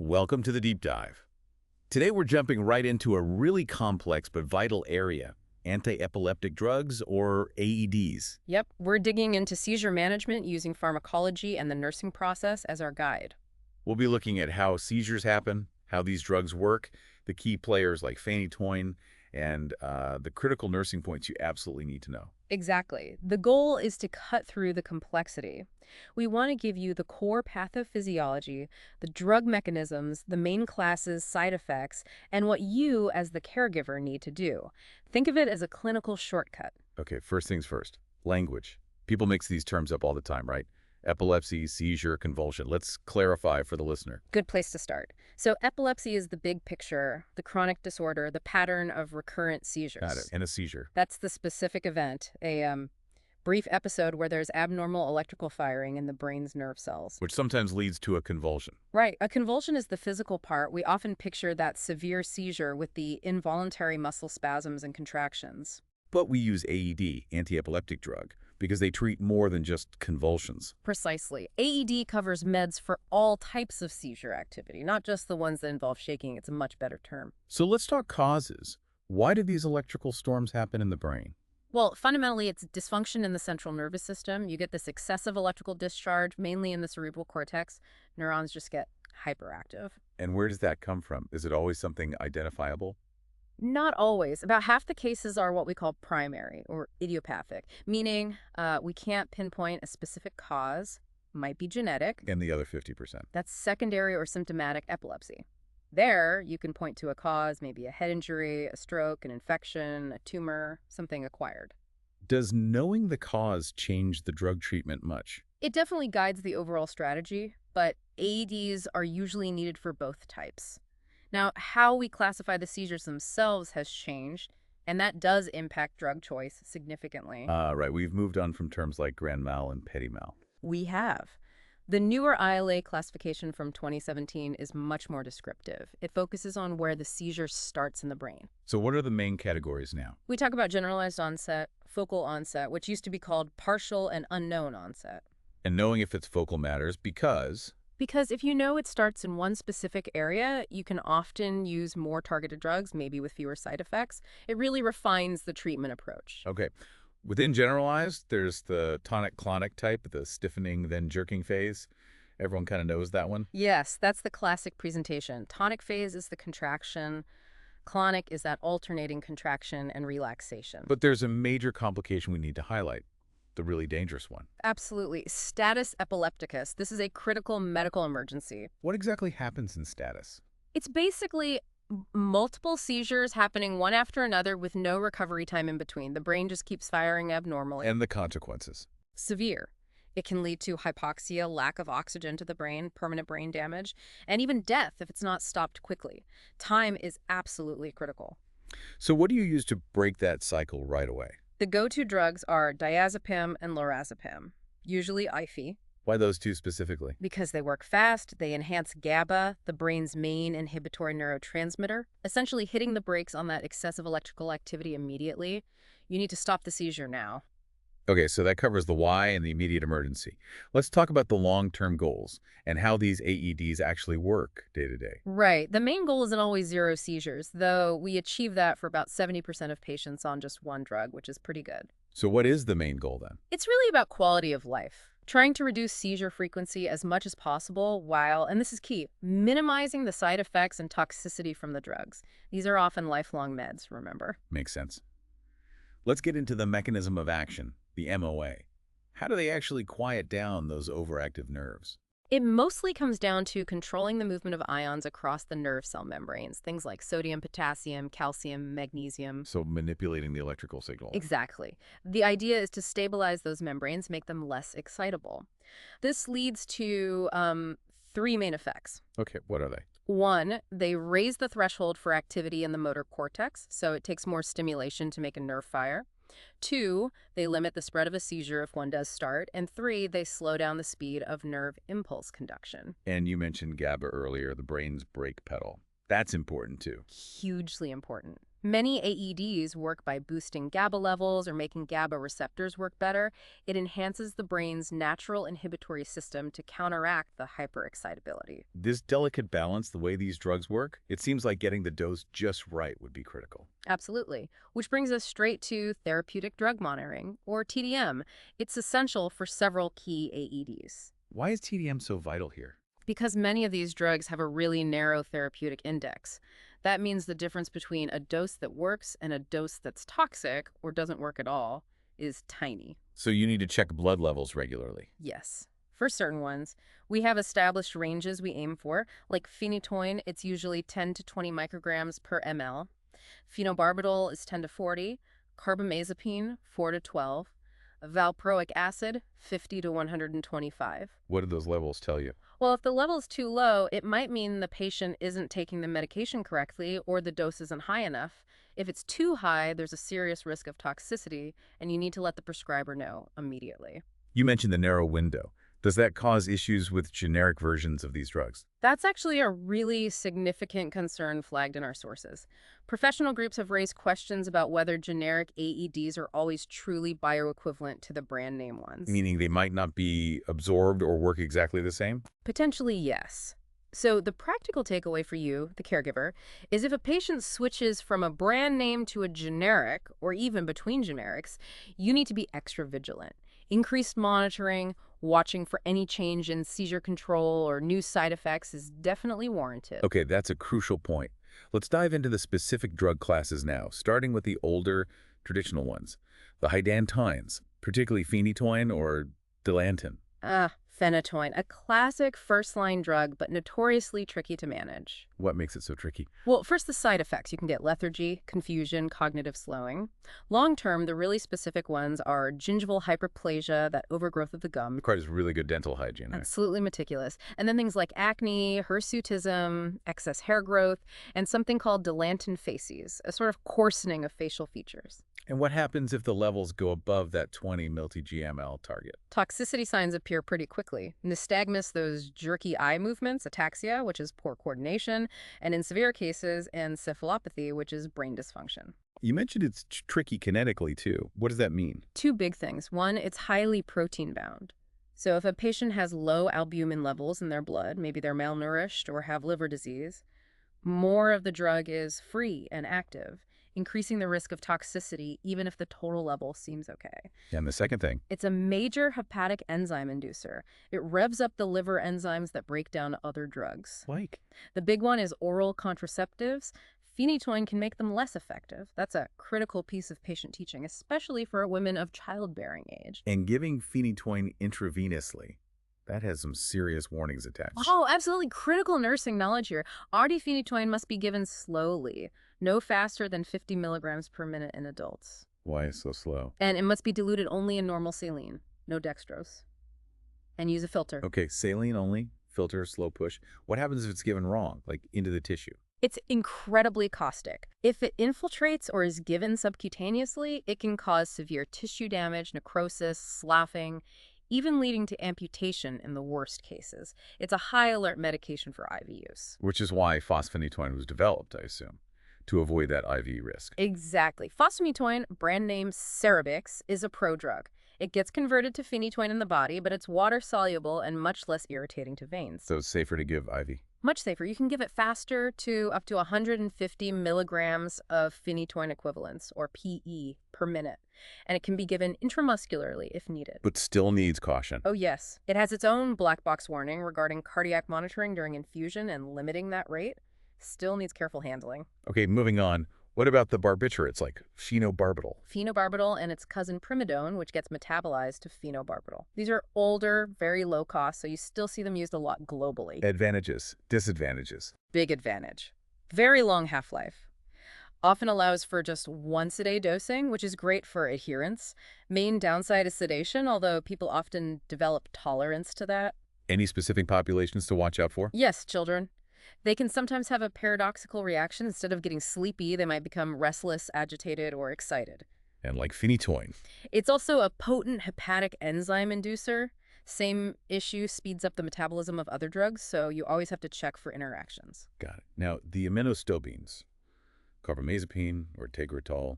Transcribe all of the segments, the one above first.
Welcome to the deep dive. Today we're jumping right into a really complex but vital area, anti-epileptic drugs or AEDs. Yep, we're digging into seizure management using pharmacology and the nursing process as our guide. We'll be looking at how seizures happen, how these drugs work, the key players like phenytoin, and the critical nursing points you absolutely need to know. Exactly. The goal is to cut through the complexity. We want to give you the core pathophysiology, the drug mechanisms, the main classes, side effects, and what you, as the caregiver, need to do. Think of it as a clinical shortcut. Okay, first things first, language. People mix these terms up all the time, right? Epilepsy, seizure, convulsion. Let's clarify for the listener. Good place to start. So epilepsy is the big picture, the chronic disorder, the pattern of recurrent seizures. Got it. And a seizure. That's the specific event, a brief episode where there's abnormal electrical firing in the brain's nerve cells. Which sometimes leads to a convulsion. Right. A convulsion is the physical part. We often picture that severe seizure with the involuntary muscle spasms and contractions. But we use AED, anti-epileptic drug, because they treat more than just convulsions. Precisely. AED covers meds for all types of seizure activity, not just the ones that involve shaking. It's a much better term. So let's talk causes. Why do these electrical storms happen in the brain? Well, fundamentally, it's dysfunction in the central nervous system. You get this excessive electrical discharge, mainly in the cerebral cortex. Neurons just get hyperactive. And where does that come from? Is it always something identifiable? Not always. About half the cases are what we call primary or idiopathic, meaning we can't pinpoint a specific cause, might be genetic. And the other 50%? That's secondary or symptomatic epilepsy. There, you can point to a cause, maybe a head injury, a stroke, an infection, a tumor, something acquired. Does knowing the cause change the drug treatment much? It definitely guides the overall strategy, but AEDs are usually needed for both types. Now, how we classify the seizures themselves has changed, and that does impact drug choice significantly. Right. We've moved on from terms like grand mal and petit mal. We have. The newer ILA classification from 2017 is much more descriptive. It focuses on where the seizure starts in the brain. So what are the main categories now? We talk about generalized onset, focal onset, which used to be called partial and unknown onset. And knowing if it's focal matters because... Because if you know it starts in one specific area, you can often use more targeted drugs, maybe with fewer side effects. It really refines the treatment approach. Okay. Within generalized, there's the tonic-clonic type, the stiffening then jerking phase. Everyone kind of knows that one. Yes, that's the classic presentation. Tonic phase is the contraction. Clonic is that alternating contraction and relaxation. But there's a major complication we need to highlight, the really dangerous one. Absolutely. Status epilepticus. This is a critical medical emergency. What exactly happens in status? It's basically multiple seizures happening one after another with no recovery time in between. The brain just keeps firing abnormally. And the consequences. Severe. It can lead to hypoxia, lack of oxygen to the brain, permanent brain damage, and even death if it's not stopped quickly. Time is absolutely critical. So what do you use to break that cycle right away? The go-to drugs are diazepam and lorazepam, usually IV. Why those two specifically? Because they work fast, they enhance GABA, the brain's main inhibitory neurotransmitter, essentially hitting the brakes on that excessive electrical activity immediately. You need to stop the seizure now. Okay, so that covers the why and the immediate emergency. Let's talk about the long-term goals and how these AEDs actually work day to day. Right. The main goal isn't always zero seizures, though we achieve that for about 70% of patients on just one drug, which is pretty good. So what is the main goal then? It's really about quality of life. Trying to reduce seizure frequency as much as possible while, and this is key, minimizing the side effects and toxicity from the drugs. These are often lifelong meds, remember? Makes sense. Let's get into the mechanism of action, the MOA. How do they actually quiet down those overactive nerves? It mostly comes down to controlling the movement of ions across the nerve cell membranes, things like sodium, potassium, calcium, magnesium. So manipulating the electrical signal. Exactly. The idea is to stabilize those membranes, make them less excitable. This leads to three main effects. Okay, what are they? One, they raise the threshold for activity in the motor cortex, so it takes more stimulation to make a nerve fire. Two, they limit the spread of a seizure if one does start. And three, they slow down the speed of nerve impulse conduction. And you mentioned GABA earlier, the brain's brake pedal. That's important too. Hugely important. Many AEDs work by boosting GABA levels or making GABA receptors work better. It enhances the brain's natural inhibitory system to counteract the hyperexcitability. This delicate balance, the way these drugs work, it seems like getting the dose just right would be critical. Absolutely. Which brings us straight to therapeutic drug monitoring, or TDM. It's essential for several key AEDs. Why is TDM so vital here? Because many of these drugs have a really narrow therapeutic index. That means the difference between a dose that works and a dose that's toxic or doesn't work at all is tiny. So you need to check blood levels regularly. Yes. For certain ones, we have established ranges we aim for, like phenytoin, it's usually 10 to 20 micrograms per ml. Phenobarbital is 10 to 40, carbamazepine 4 to 12, valproic acid 50 to 125. What do those levels tell you? Well, if the level is too low, it might mean the patient isn't taking the medication correctly or the dose isn't high enough. If it's too high, there's a serious risk of toxicity, and you need to let the prescriber know immediately. You mentioned the narrow window. Does that cause issues with generic versions of these drugs? That's actually a really significant concern flagged in our sources. Professional groups have raised questions about whether generic AEDs are always truly bioequivalent to the brand name ones. Meaning they might not be absorbed or work exactly the same? Potentially, yes. So the practical takeaway for you, the caregiver, is if a patient switches from a brand name to a generic, or even between generics, you need to be extra vigilant. Increased monitoring, watching for any change in seizure control or new side effects is definitely warranted. Okay, that's a crucial point. Let's dive into the specific drug classes now, starting with the older, traditional ones. The hydantoins, particularly phenytoin or dilantin. Phenytoin, a classic first-line drug, but notoriously tricky to manage. What makes it so tricky? Well, first, the side effects. You can get lethargy, confusion, cognitive slowing. Long-term, the really specific ones are gingival hyperplasia, that overgrowth of the gum. Requires really good dental hygiene. Absolutely meticulous. And then things like acne, hirsutism, excess hair growth, and something called dilantin facies, a sort of coarsening of facial features. And what happens if the levels go above that 20 mg/ml target? Toxicity signs appear pretty quickly. Nystagmus, those jerky eye movements, ataxia, which is poor coordination, and in severe cases, encephalopathy, which is brain dysfunction. You mentioned it's tricky kinetically, too. What does that mean? Two big things. One, it's highly protein bound. So if a patient has low albumin levels in their blood, maybe they're malnourished or have liver disease, more of the drug is free and active, increasing the risk of toxicity even if the total level seems okay. And the second thing? It's a major hepatic enzyme inducer. It revs up the liver enzymes that break down other drugs. Like? The big one is oral contraceptives. Phenytoin can make them less effective. That's a critical piece of patient teaching, especially for women of childbearing age. And giving phenytoin intravenously, that has some serious warnings attached. Oh, absolutely critical nursing knowledge here. RD phenytoin must be given slowly, no faster than 50 milligrams per minute in adults. Why so slow? And it must be diluted only in normal saline, no dextrose. And use a filter. Okay, saline only, filter, slow push. What happens if it's given wrong, like into the tissue? It's incredibly caustic. If it infiltrates or is given subcutaneously, it can cause severe tissue damage, necrosis, sloughing, even leading to amputation in the worst cases. It's a high-alert medication for IV use. Which is why fosphenytoin was developed, I assume, to avoid that IV risk. Exactly. Fosphenytoin, brand name Cerebix, is a prodrug. It gets converted to phenytoin in the body, but it's water-soluble and much less irritating to veins. So it's safer to give IV? Much safer. You can give it faster to up to 150 milligrams of phenytoin equivalents, or PE, per minute. And it can be given intramuscularly if needed. But still needs caution. Oh, yes. It has its own black box warning regarding cardiac monitoring during infusion and limiting that rate. Still needs careful handling. Okay, moving on. What about the barbiturates, like phenobarbital? Phenobarbital and its cousin primidone, which gets metabolized to phenobarbital. These are older, very low cost, so you still see them used a lot globally. Advantages, disadvantages. Big advantage. Very long half-life. Often allows for just once-a-day dosing, which is great for adherence. Main downside is sedation, although people often develop tolerance to that. Any specific populations to watch out for? Yes, children. They can sometimes have a paradoxical reaction. Instead of getting sleepy, they might become restless, agitated, or excited. And like phenytoin. It's also a potent hepatic enzyme inducer. Same issue, speeds up the metabolism of other drugs, so you always have to check for interactions. Got it. Now, the iminostilbenes. Carbamazepine or tegretol,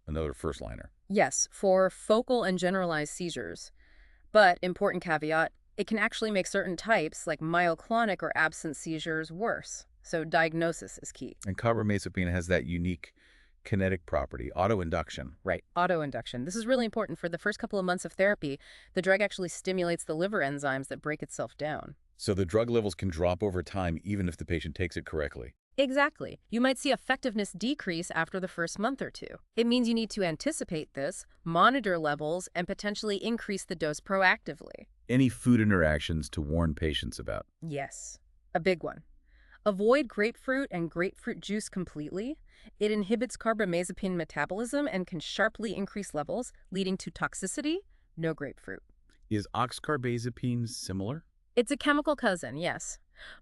another first-liner. Yes, for focal and generalized seizures. But, important caveat, it can actually make certain types, like myoclonic or absent seizures, worse. So diagnosis is key. And carbamazepine has that unique kinetic property, autoinduction. Right, autoinduction. This is really important. For the first couple of months of therapy, the drug actually stimulates the liver enzymes that break itself down. So the drug levels can drop over time even if the patient takes it correctly. Exactly. You might see effectiveness decrease after the first month or two. It means you need to anticipate this, monitor levels, and potentially increase the dose proactively. Any food interactions to warn patients about? Yes, a big one. Avoid grapefruit and grapefruit juice completely. It inhibits carbamazepine metabolism and can sharply increase levels, leading to toxicity. No grapefruit. Is oxcarbazepine similar? It's a chemical cousin, yes.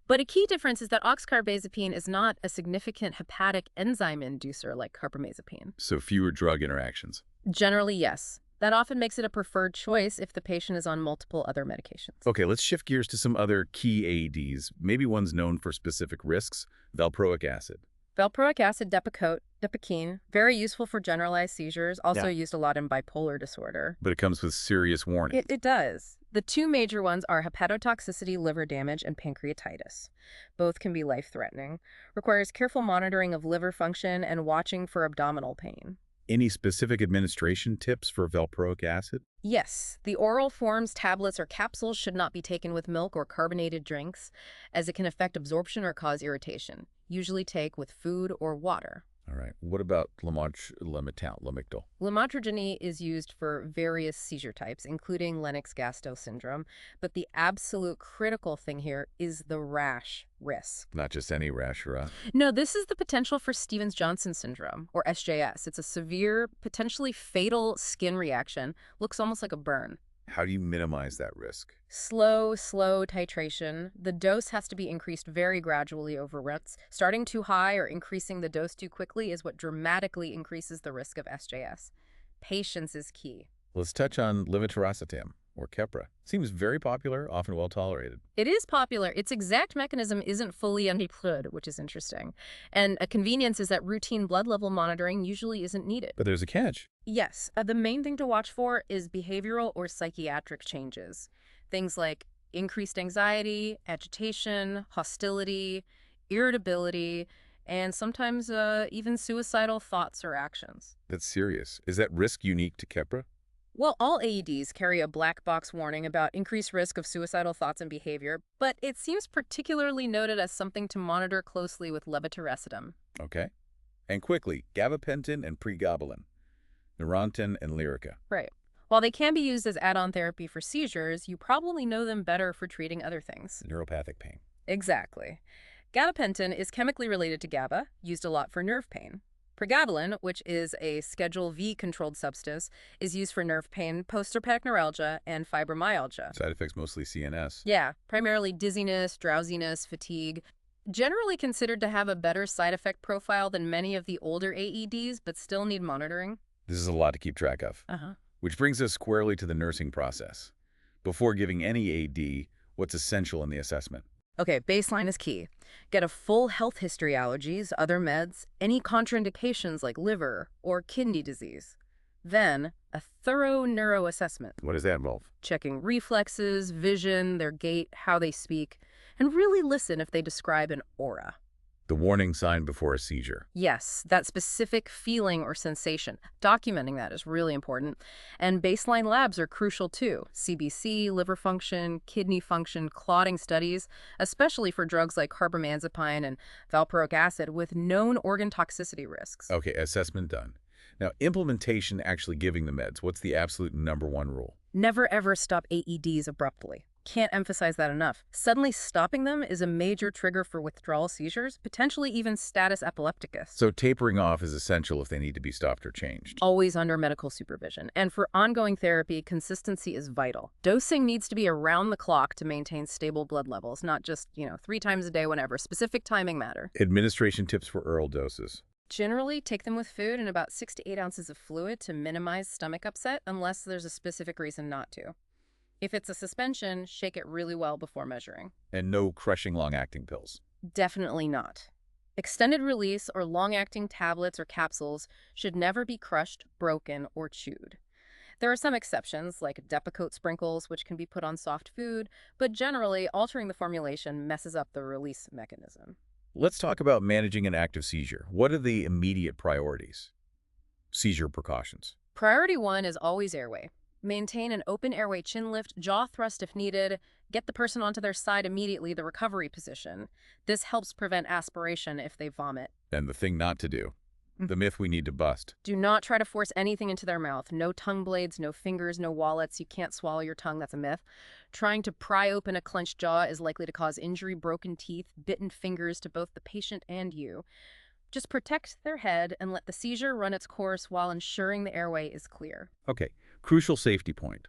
But a key difference is that oxcarbazepine is not a significant hepatic enzyme inducer like carbamazepine. So fewer drug interactions. Generally, yes. That often makes it a preferred choice if the patient is on multiple other medications. Okay, let's shift gears to some other key AEDs, maybe ones known for specific risks. Valproic acid. Valproic acid depakote, depakine, very useful for generalized seizures, also Yeah. used a lot in bipolar disorder. But it comes with serious warning. It does. The two major ones are hepatotoxicity, liver damage, and pancreatitis. Both can be life-threatening. Requires careful monitoring of liver function and watching for abdominal pain. Any specific administration tips for valproic acid? Yes, the oral forms, tablets, or capsules should not be taken with milk or carbonated drinks, as it can affect absorption or cause irritation. Usually take with food or water. All right. What about lamictal? Lamotrigine is used for various seizure types, including Lennox-Gastaut syndrome, but the absolute critical thing here is the rash risk. Not just any rash, right? No, this is the potential for Stevens-Johnson syndrome, or SJS. It's a severe, potentially fatal skin reaction. Looks almost like a burn. How do you minimize that risk? Slow titration. The dose has to be increased very gradually over months. Starting too high or increasing the dose too quickly is what dramatically increases the risk of SJS. Patience is key. Let's touch on levetiracetam, or Keppra. Seems very popular, often well tolerated. It is popular. Its exact mechanism isn't fully understood, which is interesting. And a convenience is that routine blood level monitoring usually isn't needed. But there's a catch. Yes, the main thing to watch for is behavioral or psychiatric changes. Things like increased anxiety, agitation, hostility, irritability, and sometimes even suicidal thoughts or actions. That's serious. Is that risk unique to Keppra? Well, all AEDs carry a black box warning about increased risk of suicidal thoughts and behavior, but it seems particularly noted as something to monitor closely with levetiracetam. Okay. And quickly, gabapentin and pregabalin, Neurontin and Lyrica. Right. While they can be used as add-on therapy for seizures, you probably know them better for treating other things. Neuropathic pain. Exactly. Gabapentin is chemically related to GABA, used a lot for nerve pain. Pregabalin, which is a Schedule V controlled substance, is used for nerve pain, postherpetic neuralgia, and fibromyalgia. Side effects mostly CNS. Yeah, primarily dizziness, drowsiness, fatigue. Generally considered to have a better side effect profile than many of the older AEDs, but still need monitoring. This is a lot to keep track of. Which brings us squarely to the nursing process. Before giving any AED, what's essential in the assessment? Okay, baseline is key. Get a full health history, allergies, other meds, any contraindications like liver or kidney disease. Then, a thorough neuroassessment. What does that involve? Checking reflexes, vision, their gait, how they speak, and really listen if they describe an aura. The warning sign before a seizure. Yes, that specific feeling or sensation. Documenting that is really important. And baseline labs are crucial too. CBC, liver function, kidney function, clotting studies, especially for drugs like carbamazepine and valproic acid with known organ toxicity risks. Okay, assessment done. Now, implementation, actually giving the meds. What's the absolute #1 rule? Never ever stop AEDs abruptly. Can't emphasize that enough. Suddenly stopping them is a major trigger for withdrawal seizures, potentially even status epilepticus. So tapering off is essential if they need to be stopped or changed. Always under medical supervision. And for ongoing therapy, consistency is vital. Dosing needs to be around the clock to maintain stable blood levels, not just, 3 times a day whenever. Specific timing matter. Administration tips for oral doses. Generally, take them with food and about 6 to 8 ounces of fluid to minimize stomach upset unless there's a specific reason not to. If it's a suspension, shake it really well before measuring. And no crushing long-acting pills. Definitely not. Extended release or long-acting tablets or capsules should never be crushed, broken, or chewed. There are some exceptions, like Depakote sprinkles, which can be put on soft food, but generally, altering the formulation messes up the release mechanism. Let's talk about managing an active seizure. What are the immediate priorities? Seizure precautions. Priority one is always airway. Maintain an open airway chin lift, jaw thrust if needed, get the person onto their side immediately, the recovery position. This helps prevent aspiration if they vomit. And the thing not to do. The myth we need to bust. Do not try to force anything into their mouth. No tongue blades, no fingers, no wallets. You can't swallow your tongue. That's a myth. Trying to pry open a clenched jaw is likely to cause injury, broken teeth, bitten fingers to both the patient and you. Just protect their head and let the seizure run its course while ensuring the airway is clear. Okay, crucial safety point.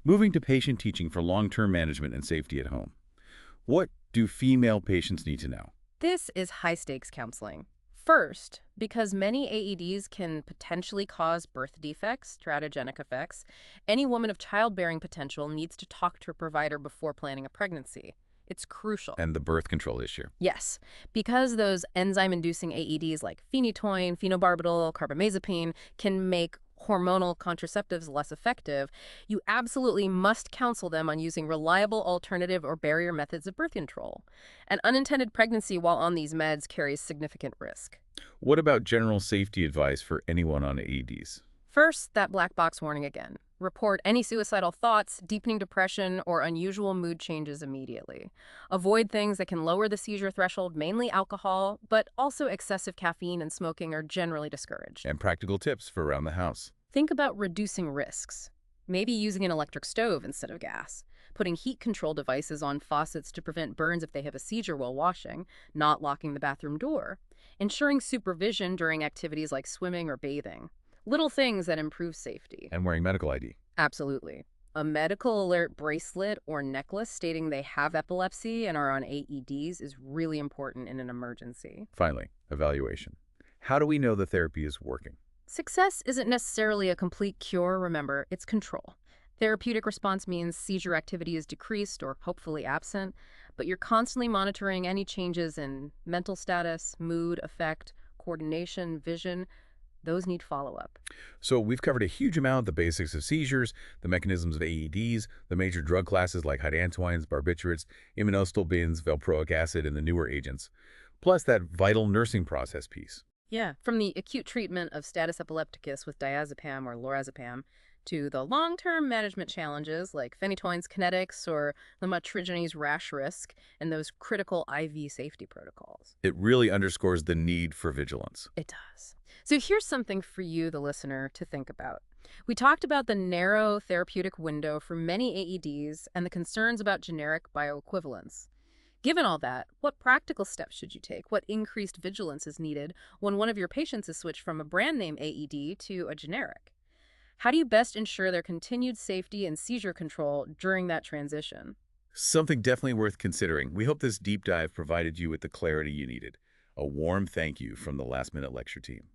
Moving to patient teaching for long-term management and safety at home. What do female patients need to know? This is high-stakes counseling. First, because many AEDs can potentially cause birth defects, teratogenic effects, any woman of childbearing potential needs to talk to a provider before planning a pregnancy. It's crucial. And the birth control issue. Yes, because those enzyme-inducing AEDs like phenytoin, phenobarbital, carbamazepine can make hormonal contraceptives less effective, you absolutely must counsel them on using reliable alternative or barrier methods of birth control. An unintended pregnancy while on these meds carries significant risk. What about general safety advice for anyone on AEDs? First, that black box warning again. Report any suicidal thoughts, deepening depression, or unusual mood changes immediately. Avoid things that can lower the seizure threshold, mainly alcohol, but also excessive caffeine and smoking are generally discouraged. And practical tips for around the house. Think about reducing risks. Maybe using an electric stove instead of gas. Putting heat control devices on faucets to prevent burns if they have a seizure while washing. Not locking the bathroom door. Ensuring supervision during activities like swimming or bathing. Little things that improve safety. And wearing medical ID. Absolutely. A medical alert bracelet or necklace stating they have epilepsy and are on AEDs is really important in an emergency. Finally, evaluation. How do we know the therapy is working? Success isn't necessarily a complete cure, remember, it's control. Therapeutic response means seizure activity is decreased or hopefully absent, but you're constantly monitoring any changes in mental status, mood, affect, coordination, vision. Those need follow-up. So we've covered a huge amount of the basics of seizures, the mechanisms of AEDs, the major drug classes like hydantoins, barbiturates, iminostilbenes, valproic acid, and the newer agents, plus that vital nursing process piece. Yeah, from the acute treatment of status epilepticus with diazepam or lorazepam to the long-term management challenges like phenytoin's kinetics or lamotrigine's rash risk and those critical IV safety protocols. It really underscores the need for vigilance. It does. So here's something for you, the listener, to think about. We talked about the narrow therapeutic window for many AEDs and the concerns about generic bioequivalence. Given all that, what practical steps should you take? What increased vigilance is needed when one of your patients is switched from a brand name AED to a generic? How do you best ensure their continued safety and seizure control during that transition? Something definitely worth considering. We hope this deep dive provided you with the clarity you needed. A warm thank you from the Last Minute Lecture team.